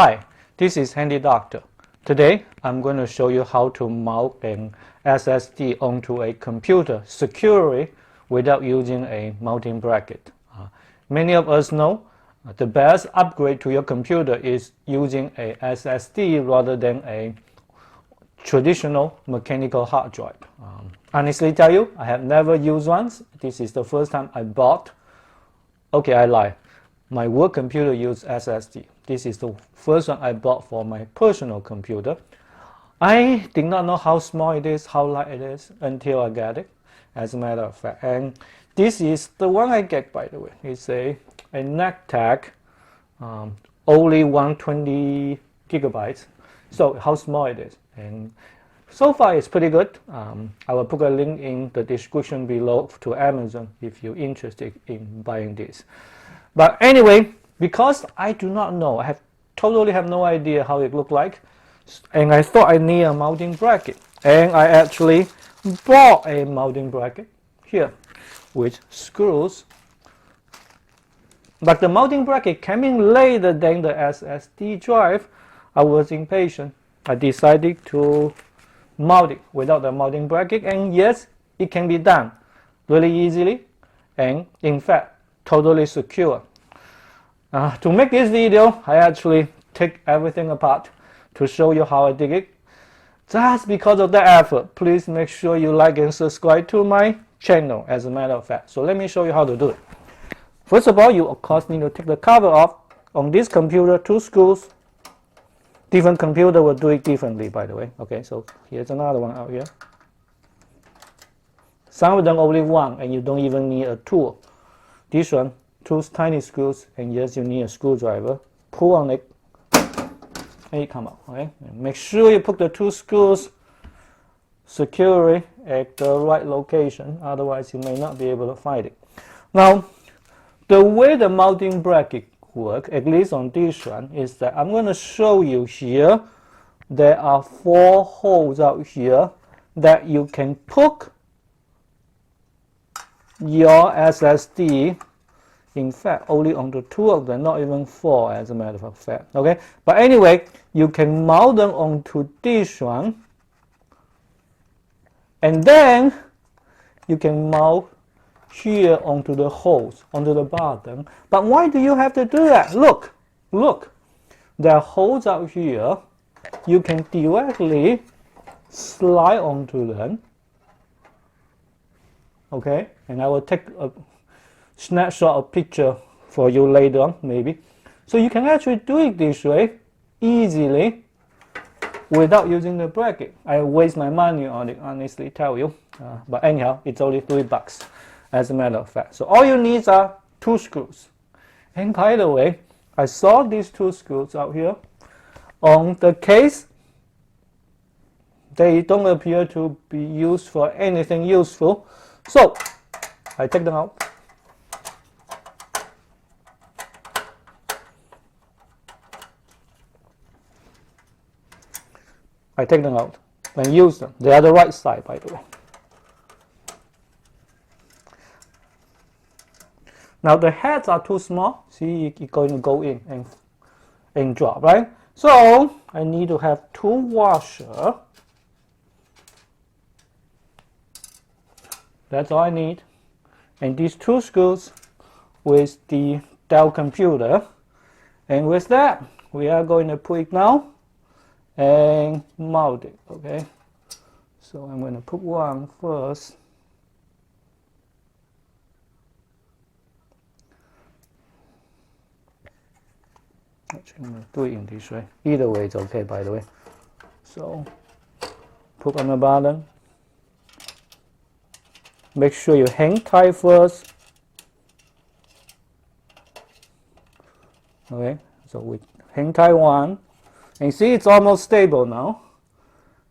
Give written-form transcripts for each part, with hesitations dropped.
Hi, this is Handy Doctor. Today I'm going to show you how to mount an SSD onto a computer securely without using a mounting bracket. Many of us know the best upgrade to your computer is using a SSD rather than a traditional mechanical hard drive. Honestly tell you, I have never used one. This is the first time I bought. Okay, I lie. My work computer uses SSD. This is the first one I bought for my personal computer. I did not know how small it is, how light it is until I got it, as a matter of fact. And this is the one I get, by the way. It's a NetTech, only 120 gigabytes. So how small it is. And so far it's pretty good. I will put a link in the description below to Amazon if you're interested in buying this. But anyway, because I do not know, I totally have no idea how it looked like, and I thought I need a mounting bracket, and I actually bought a mounting bracket here with screws. But the mounting bracket came in later than the SSD drive. I was impatient. I decided to mount it without the mounting bracket, and yes, it can be done really easily, and in fact totally secure. To make this video, I actually take everything apart to show you how I did it. Just because of the effort, please make sure you like and subscribe to my channel, as a matter of fact. So let me show you how to do it. First of all, you of course need to take the cover off. On this computer, 2 screws. Different computer will do it differently, by the way. Okay, so here's another one out here. Some of them only one, and you don't even need a tool. This one, 2 tiny screws, and yes, you need a screwdriver. Pull on it, and it come out. Okay, and make sure you put the 2 screws securely at the right location. Otherwise, you may not be able to find it. Now, the way the mounting bracket works, at least on this one, is that I'm going to show you here. There are 4 holes out here that you can put your SSD. In fact, only on the 2 of them, not even 4, as a matter of fact. Okay, but anyway, you can mount them onto this one, and then you can mount here onto the holes, onto the bottom. But why do you have to do that? Look, there are holes out here. You can directly slide onto them. Okay, and I will take a snapshot of picture for you later on, maybe. So you can actually do it this way easily without using the bracket. I waste my money on it, honestly tell you. But anyhow, it's only $3, as a matter of fact. So all you need are 2 screws. And by the way, I saw these 2 screws out here on the case. They don't appear to be used for anything useful. So I take them out. I take them out and use them. They are the right side, by the way. Now the heads are too small. See, it's going to go in and drop, right? So I need to have 2 washers. That's all I need. And these 2 screws with the Dell computer. And with that, we are going to put it now and mount it. Okay, so I'm going to put one first. Actually, I'm going to do it in this way. Either way it's okay, by the way. So put on the bottom. Make sure you hang tight first. Okay, so we hang tight one. And see, it's almost stable now.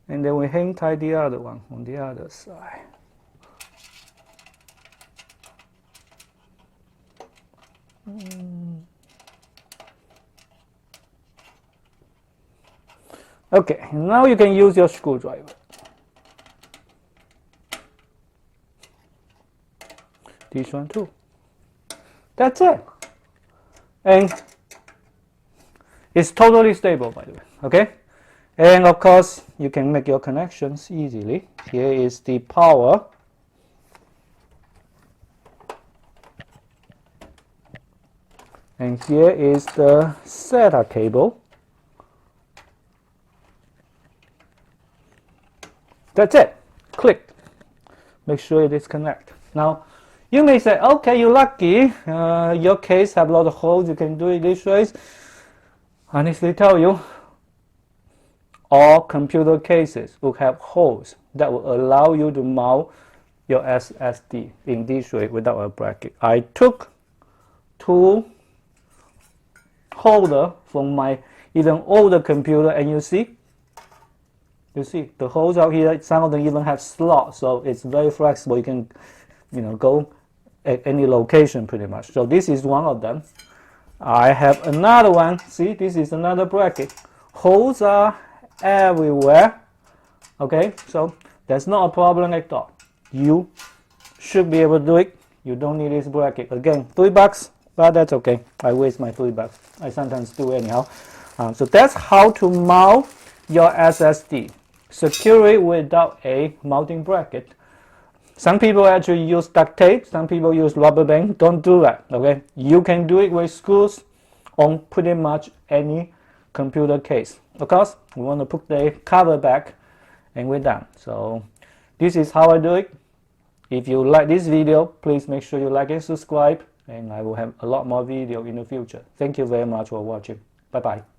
And then we hang tight the other one on the other side. Okay, now you can use your screwdriver. This one too. That's it. And It's totally stable, by the way, okay? And of course, you can make your connections easily. Here is the power. And here is the SATA cable. That's it. Click. Make sure it is connected. Now, you may say, okay, you're lucky. Your case have a lot of holes. You can do it this way. Honestly tell you, all computer cases will have holes that will allow you to mount your SSD in this way without a bracket. I took two holder from my even older computer, and you see the holes out here. Some of them even have slots, so it's very flexible. You can, go at any location pretty much. So this is one of them. I have another one. See, this is another bracket. Holes are everywhere. Okay, so that's not a problem at all. You should be able to do it. You don't need this bracket. Again, $3, but that's okay. I waste my $3. I sometimes do anyhow. So that's how to mount your SSD. Secure it without a mounting bracket. Some people actually use duct tape. Some people use rubber band. Don't do that. Okay, you can do it with screws on pretty much any computer case. Of course, we want to put the cover back, and we're done. So this is how I do it. If you like this video, please make sure you like and subscribe, and I will have a lot more video in the future. Thank you very much for watching. Bye bye.